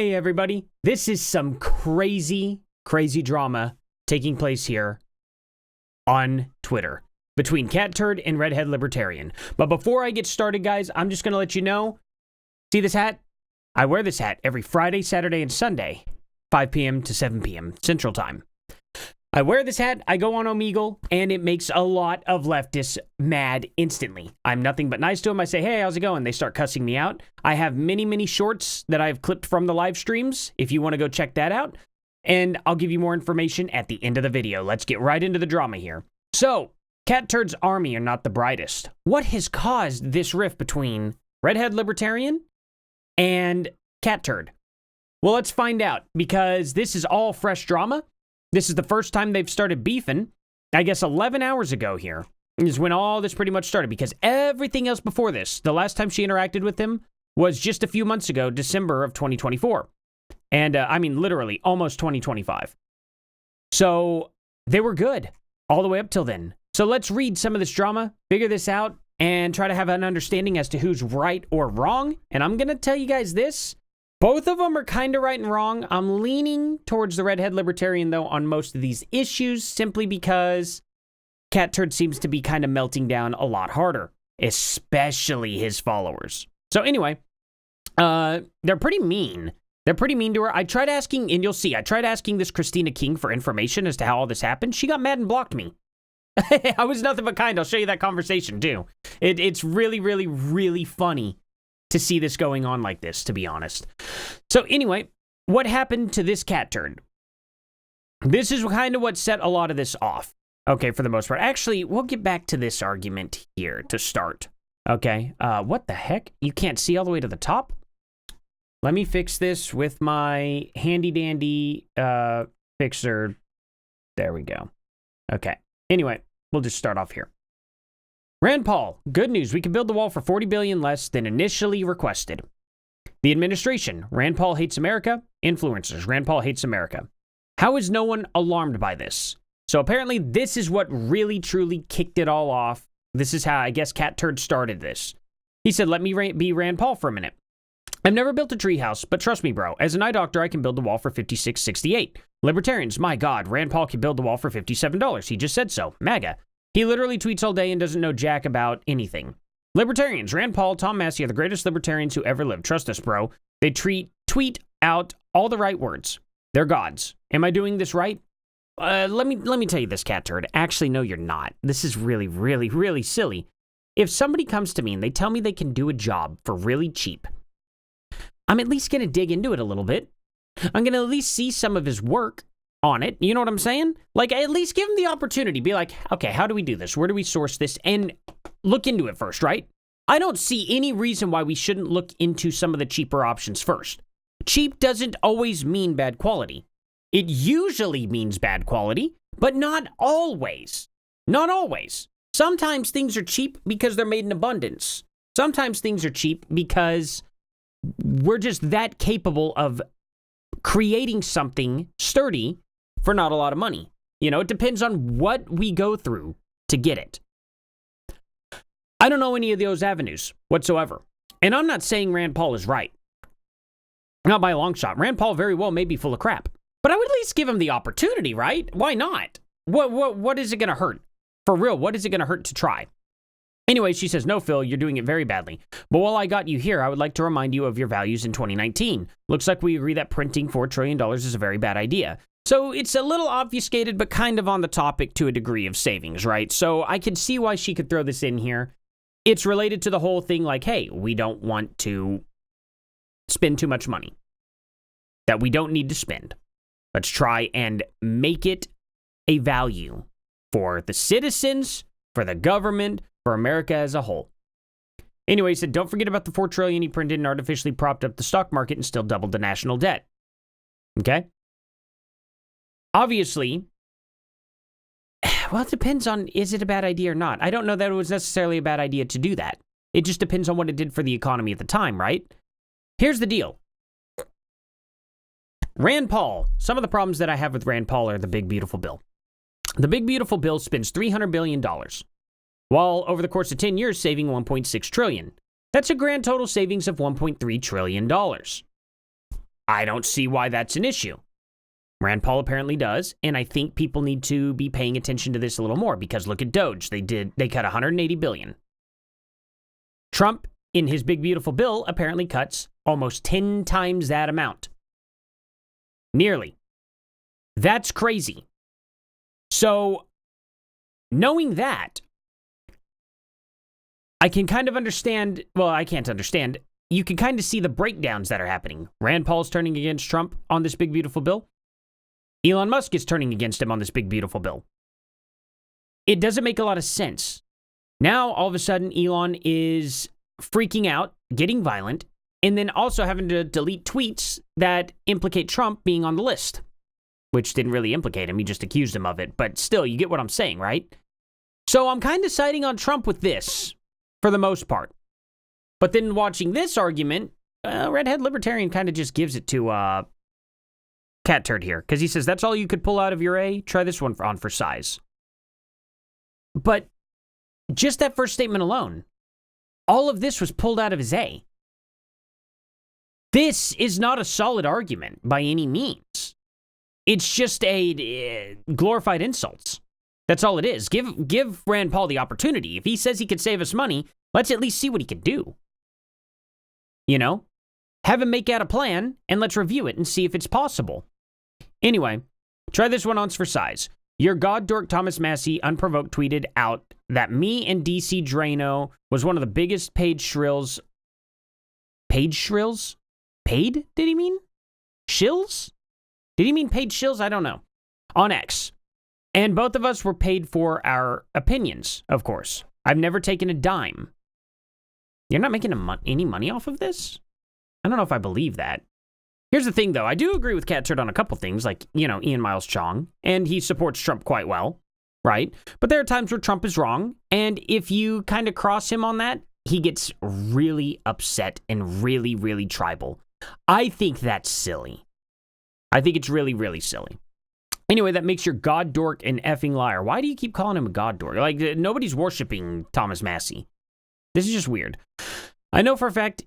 Hey everybody, this is some crazy drama taking place here on Twitter between Catturd and Redheaded Libertarian. But before I get started, guys, I'm just going to let you know, see this hat? I wear this hat every Friday, Saturday, and Sunday, 5 p.m. to 7 p.m. Central Time. I wear this hat, I go on Omegle, and it makes a lot of leftists mad instantly. I'm nothing but nice to them. I say, hey, how's it going? They start cussing me out. I have many shorts that I've clipped from the live streams, if you want to go check that out. And I'll give you more information at the end of the video. Let's get right into the drama here. So, Catturd's army are not the brightest. What has caused this rift between Redheaded Libertarian and Catturd? Well, let's find out, because this is all fresh drama. This is the first time they've started beefing. I guess 11 hours ago here is when all this pretty much started, because everything else before this, the last time she interacted with him was just a few months ago, December of 2024. And I mean, literally almost 2025. So they were good all the way up till then. So let's read some of this drama, figure this out, and try to have an understanding as to who's right or wrong. And I'm going to tell you guys this. Both of them are kind of right and wrong. I'm leaning towards the Redheaded Libertarian, though, on most of these issues, simply because Catturd seems to be kind of melting down a lot harder, especially his followers. So anyway, they're pretty mean. They're pretty mean to her. I tried asking, and you'll see, I tried asking this Christina King for information as to how all this happened. She got mad and blocked me. I was nothing but kind. I'll show you that conversation, too. It's really funny to see this going on like this, to be honest. So anyway, what happened to this Catturd? This is kind of what set a lot of this off. Okay, for the most part. Actually, we'll get back to this argument here to start. Okay, what the heck? You can't see all the way to the top? Let me fix this with my handy-dandy fixer. There we go. Okay, anyway, we'll just start off here. Rand Paul, good news, we can build the wall for $40 billion less than initially requested. The administration, Rand Paul hates America. Influencers, Rand Paul hates America. How is no one alarmed by this? So apparently this is what really truly kicked it all off. This is how, I guess, Catturd started this. He said, let me be Rand Paul for a minute. I've never built a treehouse, but trust me, bro, as an eye doctor, I can build the wall for $56.68. Libertarians, my God, Rand Paul can build the wall for $57. He just said so. MAGA. He literally tweets all day and doesn't know jack about anything. Libertarians, Rand Paul, Tom Massey are the greatest libertarians who ever lived. Trust us, bro. They tweet out all the right words. They're gods. Am I doing this right? Let me tell you this, Catturd. Actually, no, you're not. This is really silly. If somebody comes to me and they tell me they can do a job for really cheap, I'm at least going to dig into it a little bit. I'm going to at least see some of his work on it. You know what I'm saying? Like, at least give him the opportunity. Be like, okay, how do we do this? Where do we source this? And look into it first, right? I don't see any reason why we shouldn't look into some of the cheaper options first. Cheap doesn't always mean bad quality. It usually means bad quality, but not always. Not always. Sometimes things are cheap because they're made in abundance. Sometimes things are cheap because we're just that capable of creating something sturdy for not a lot of money. You know, it depends on what we go through to get it. I don't know any of those avenues whatsoever. And I'm not saying Rand Paul is right. Not by a long shot. Rand Paul very well may be full of crap. But I would at least give him the opportunity, right? Why not? What is it going to hurt? For real, what is it going to hurt to try? Anyway, she says, no, Phil, you're doing it very badly. But while I got you here, I would like to remind you of your values in 2019. Looks like we agree that printing $4 trillion is a very bad idea. So it's a little obfuscated, but kind of on the topic to a degree of savings, right? So I could see why she could throw this in here. It's related to the whole thing like, hey, we don't want to spend too much money that we don't need to spend. Let's try and make it a value for the citizens, for the government, for America as a whole. Anyway, he said, don't forget about the $4 trillion he printed and artificially propped up the stock market and still doubled the national debt. Okay? Obviously, well, it depends on, is it a bad idea or not? I don't know that it was necessarily a bad idea to do that. It just depends on what it did for the economy at the time, right? Here's the deal. Rand Paul. Some of the problems that I have with Rand Paul are the Big Beautiful Bill. The Big Beautiful Bill spends $300 billion, while over the course of 10 years saving $1.6 trillion. That's a grand total savings of $1.3 trillion. I don't see why that's an issue. Rand Paul apparently does, and I think people need to be paying attention to this a little more because look at Doge. They cut $180 billion. Trump, in his big beautiful bill, apparently cuts almost 10 times that amount. Nearly. That's crazy. So, knowing that, I can kind of understand, well, I can't understand. You can kind of see the breakdowns that are happening. Rand Paul's turning against Trump on this big beautiful bill. Elon Musk is turning against him on this big beautiful bill. It doesn't make a lot of sense. Now, all of a sudden, Elon is freaking out, getting violent, and then also having to delete tweets that implicate Trump being on the list, which didn't really implicate him. He just accused him of it. But still, you get what I'm saying, right? So I'm kind of siding on Trump with this for the most part. But then watching this argument, Redheaded Libertarian kind of just gives it to Catturd here, because he says, that's all you could pull out of your A? Try this one on for size. But just that first statement alone, all of this was pulled out of his A. This is not a solid argument by any means. It's just a glorified insults. That's all it is. Give Rand Paul the opportunity. If he says he could save us money, let's at least see what he could do. You know? Have him make out a plan, and let's review it and see if it's possible. Anyway, try this one on for size. Your god dork Thomas Massey unprovoked tweeted out that me and DC Drano was one of the biggest paid shrills. Paid shrills? Paid, did he mean? Shills? Did he mean paid shills? I don't know. On X. And both of us were paid for our opinions, of course. I've never taken a dime. You're not making any money off of this? I don't know if I believe that. Here's the thing, though. I do agree with Catturd on a couple things, like, you know, Ian Miles Chong, and he supports Trump quite well, right? But there are times where Trump is wrong, and if you kind of cross him on that, he gets really upset and really, really tribal. I think that's silly. I think it's really, really silly. Anyway, that makes your god dork an effing liar. Why do you keep calling him a god dork? Like, nobody's worshiping Thomas Massey. This is just weird. I know for a fact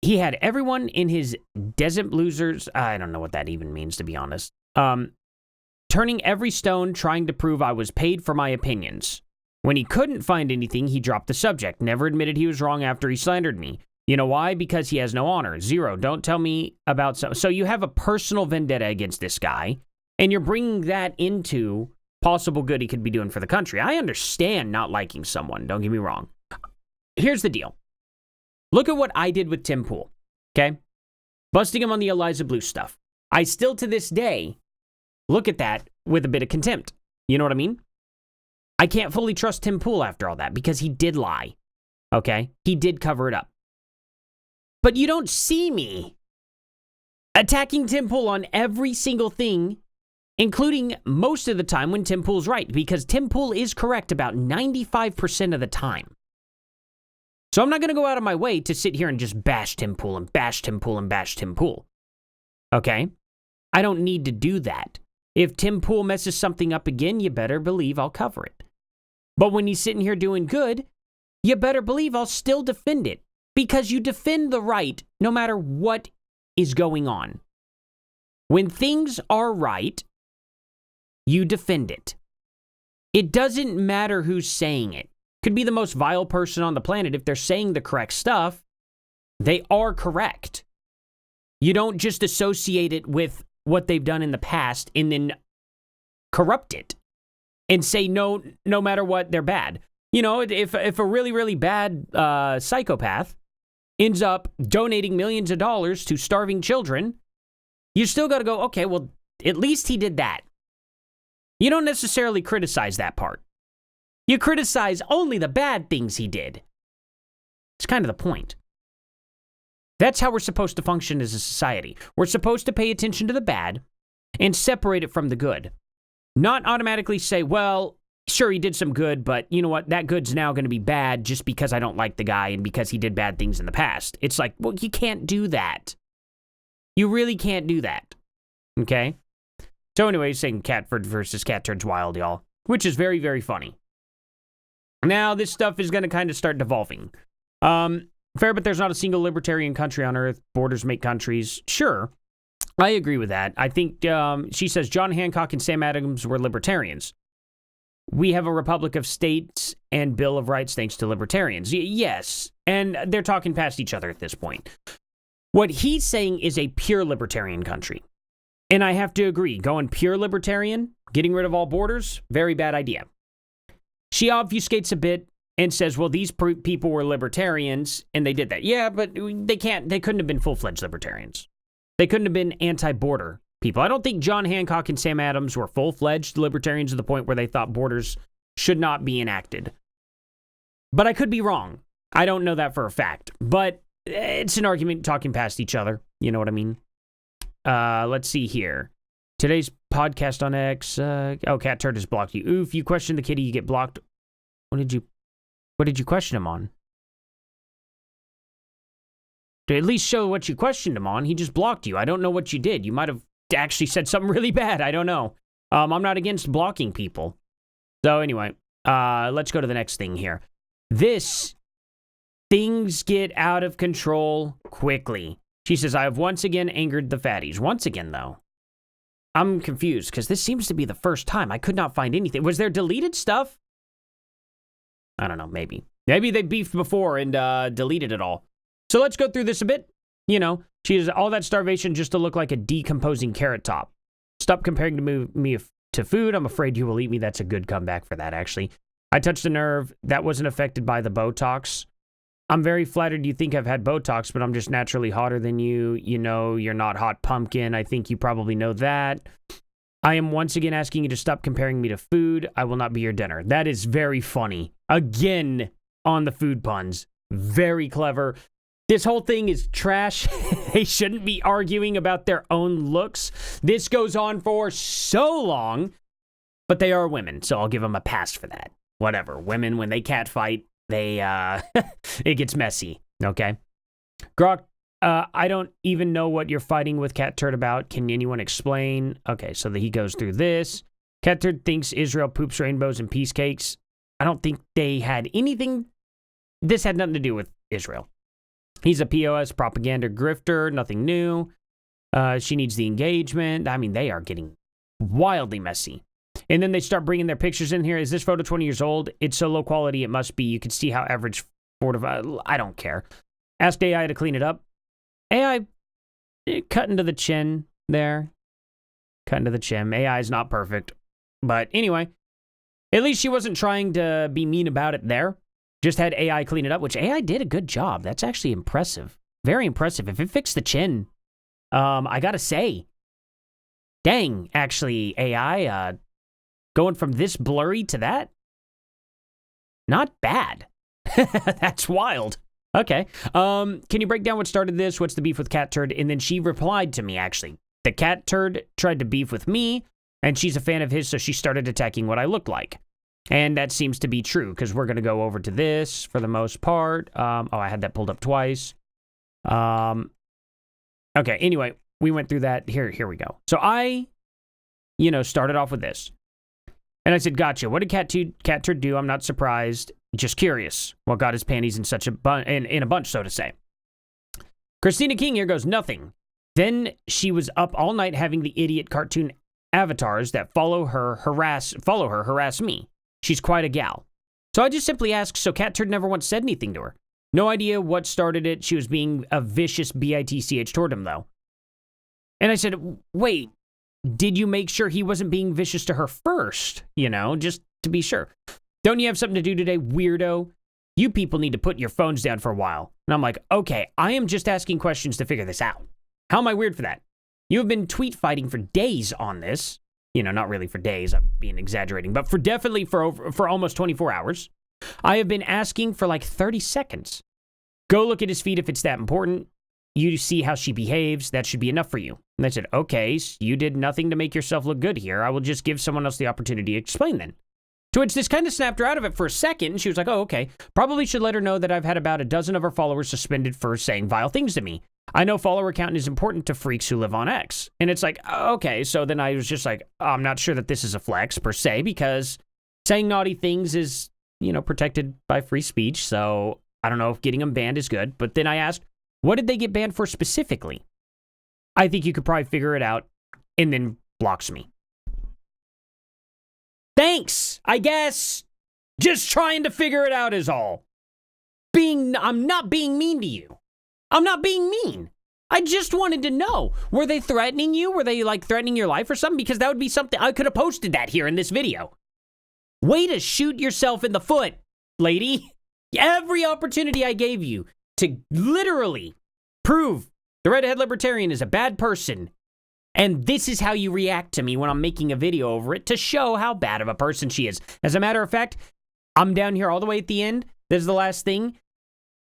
he had everyone in his desert losers, I don't know what that even means, to be honest, turning every stone trying to prove I was paid for my opinions. When he couldn't find anything, he dropped the subject, never admitted he was wrong after he slandered me. You know why? Because he has no honor. Zero. Don't tell me about so you have a personal vendetta against this guy, and you're bringing that into possible good he could be doing for the country. I understand not liking someone, don't get me wrong. Here's the deal. Look at what I did with Tim Pool, okay? Busting him on the Eliza Blue stuff. I still, to this day, look at that with a bit of contempt. You know what I mean? I can't fully trust Tim Pool after all that because he did lie, okay? He did cover it up. But you don't see me attacking Tim Pool on every single thing, including most of the time when Tim Pool's right, because Tim Pool is correct about 95% of the time. So I'm not going to go out of my way to sit here and just bash Tim Pool and bash Tim Pool and bash Tim Pool. Okay? I don't need to do that. If Tim Pool messes something up again, you better believe I'll cover it. But when he's sitting here doing good, you better believe I'll still defend it. Because you defend the right no matter what is going on. When things are right, you defend it. It doesn't matter who's saying it. Could be the most vile person on the planet. If they're saying the correct stuff, they are correct. You don't just associate it with what they've done in the past and then corrupt it and say no matter what, they're bad. You know, if a really, really bad psychopath ends up donating millions of dollars to starving children, you still got to go, okay, well, at least he did that. You don't necessarily criticize that part. You criticize only the bad things he did. It's kind of the point. That's how we're supposed to function as a society. We're supposed to pay attention to the bad and separate it from the good. Not automatically say, well, sure, he did some good, but you know what? That good's now going to be bad just because I don't like the guy and because he did bad things in the past. It's like, well, you can't do that. You really can't do that. Okay? So anyway, saying Catford versus Catturd's wild, y'all, which is very, very funny. Now, this stuff is going to kind of start devolving. Fair, but there's not a single libertarian country on earth. Borders make countries. Sure. I agree with that. I think she says John Hancock and Sam Adams were libertarians. We have a Republic of States and Bill of Rights thanks to libertarians. Yes, and they're talking past each other at this point. What he's saying is a pure libertarian country. And I have to agree, going pure libertarian, getting rid of all borders, very bad idea. She obfuscates a bit and says, well, these people were libertarians and they did that. Yeah, but they couldn't have been full-fledged libertarians. They couldn't have been anti-border people. I don't think John Hancock and Sam Adams were full-fledged libertarians to the point where they thought borders should not be enacted. But I could be wrong. I don't know that for a fact. But it's an argument talking past each other. You know what I mean? Let's see here. Today's podcast on X. Catturd has blocked you. Oof, you question the kitty, you get blocked. What did you question him on? To at least show what you questioned him on. He just blocked you. I don't know what you did. You might have actually said something really bad. I don't know. I'm not against blocking people. So anyway, let's go to the next thing here. Things get out of control quickly. She says, I have once again angered the fatties. Once again, though. I'm confused, because this seems to be the first time. I could not find anything. Was there deleted stuff? I don't know, maybe. Maybe they beefed before and deleted it all. So let's go through this a bit. You know, she has all that starvation just to look like a decomposing carrot top. Stop comparing me to food. I'm afraid you will eat me. That's a good comeback for that, actually. I touched a nerve. That wasn't affected by the Botox. I'm very flattered you think I've had Botox, but I'm just naturally hotter than you. You know, you're not hot pumpkin. I think you probably know that. I am once again asking you to stop comparing me to food. I will not be your dinner. That is very funny. Again, on the food puns. Very clever. This whole thing is trash. They shouldn't be arguing about their own looks. This goes on for so long, but they are women, so I'll give them a pass for that. Whatever. Women, when they catfight, it gets messy, okay? Grok, I don't even know what you're fighting with Catturd about. Can anyone explain? Okay, so he goes through this. Catturd thinks Israel poops rainbows and peace cakes. I don't think they had anything. This had nothing to do with Israel. He's a POS propaganda grifter, nothing new. She needs the engagement. I mean, they are getting wildly messy. And then they start bringing their pictures in here. Is this photo 20 years old? It's so low quality, it must be. You can see how average I don't care. Asked AI to clean it up. AI, cut into the chin there. Cut into the chin. AI is not perfect. But anyway, at least she wasn't trying to be mean about it there. Just had AI clean it up, which AI did a good job. That's actually impressive. Very impressive. If it fixed the chin, I gotta say, dang, actually, AI, going from this blurry to that, not bad. That's wild. Okay. Can you break down what started this? What's the beef with Catturd? And then she replied to me, actually. The Catturd tried to beef with me, and she's a fan of his, so she started attacking what I look like. And that seems to be true, because we're going to go over to this for the most part. I had that pulled up twice. Okay, anyway, we went through that. Here we go. So I, started off with this. And I said, gotcha. What did Catturd do? I'm not surprised. Just curious. What got his panties in such in a bunch, so to say. Christina King here goes, nothing. Then she was up all night having the idiot cartoon avatars that follow her harass me. She's quite a gal. So I just simply asked, so Catturd never once said anything to her. No idea what started it. She was being a vicious bitch toward him, though. And I said, wait, did you make sure he wasn't being vicious to her first? Just to be sure. Don't you have something to do today, weirdo? You people need to put your phones down for a while. And I'm like, okay, I am just asking questions to figure this out. How am I weird for that? You have been tweet fighting for days on this. Not really for days, I'm being exaggerating, but definitely for almost 24 hours. I have been asking for like 30 seconds. Go look at his feed if it's that important. You see how she behaves. That should be enough for you. And I said, okay, so you did nothing to make yourself look good here. I will just give someone else the opportunity to explain then. To which this kind of snapped her out of it for a second. And she was like, oh, okay. Probably should let her know that I've had about a dozen of her followers suspended for saying vile things to me. I know follower count is important to freaks who live on X. And it's like, okay. So then I was just like, I'm not sure that this is a flex per se, because saying naughty things is, protected by free speech. So I don't know if getting them banned is good. But then I asked, what did they get banned for specifically? I think you could probably figure it out, and then blocks me. Thanks, I guess. Just trying to figure it out is all. I'm not being mean to you. I'm not being mean. I just wanted to know, were they threatening you? Were they like threatening your life or something? Because that would be something, I could have posted that here in this video. Way to shoot yourself in the foot, lady. Every opportunity I gave you to literally prove the Redheaded Libertarian is a bad person. And this is how you react to me when I'm making a video over it to show how bad of a person she is. As a matter of fact, I'm down here all the way at the end. This is the last thing.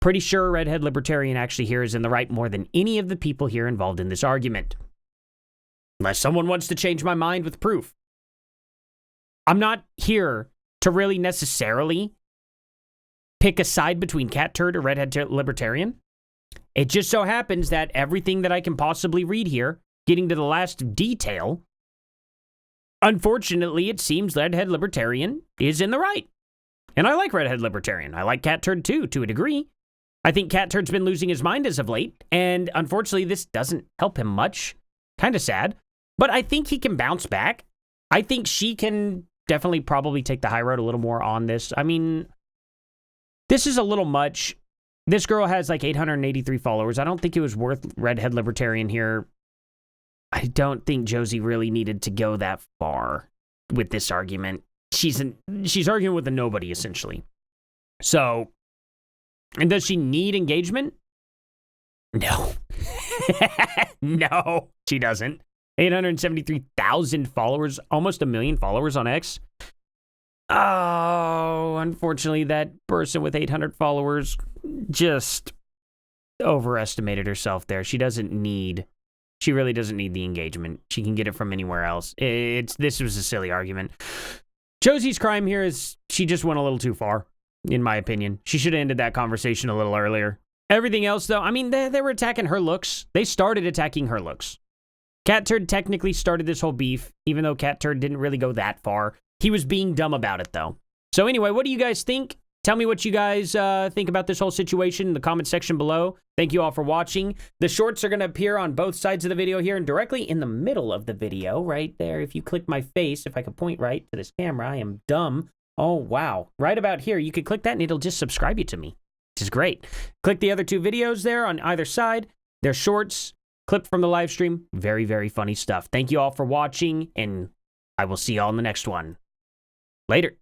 Pretty sure Redheaded Libertarian actually here is in the right more than any of the people here involved in this argument. Unless someone wants to change my mind with proof. I'm not here to really necessarily pick a side between Catturd or Redheaded Libertarian. It just so happens that everything that I can possibly read here, getting to the last detail, unfortunately, it seems Redheaded Libertarian is in the right. And I like Redheaded Libertarian. I like Catturd too, to a degree. I think Catturd's been losing his mind as of late, and unfortunately, this doesn't help him much. Kind of sad. But I think he can bounce back. I think she can definitely probably take the high road a little more on this. I mean, this is a little much. This girl has like 883 followers. I don't think it was worth Redheaded Libertarian here. I don't think Josie really needed to go that far with this argument. She's arguing with a nobody, essentially. So, and does she need engagement? No. No, she doesn't. 873,000 followers, almost 1 million followers on X. Oh, unfortunately, that person with 800 followers just overestimated herself there. She really doesn't need the engagement. She can get it from anywhere else. This was a silly argument. Josie's crime here is she just went a little too far, in my opinion. She should have ended that conversation a little earlier. Everything else, though, I mean, they were attacking her looks. They started attacking her looks. Catturd technically started this whole beef, even though Catturd didn't really go that far. He was being dumb about it, though. So anyway, what do you guys think? Tell me what you guys think about this whole situation in the comment section below. Thank you all for watching. The shorts are going to appear on both sides of the video here and directly in the middle of the video right there. If you click my face, if I could point right to this camera, I am dumb. Oh, wow. Right about here, you could click that and it'll just subscribe you to me, which is great. Click the other two videos there on either side. They're shorts, clip from the live stream. Very, very funny stuff. Thank you all for watching, and I will see you all in the next one. Later.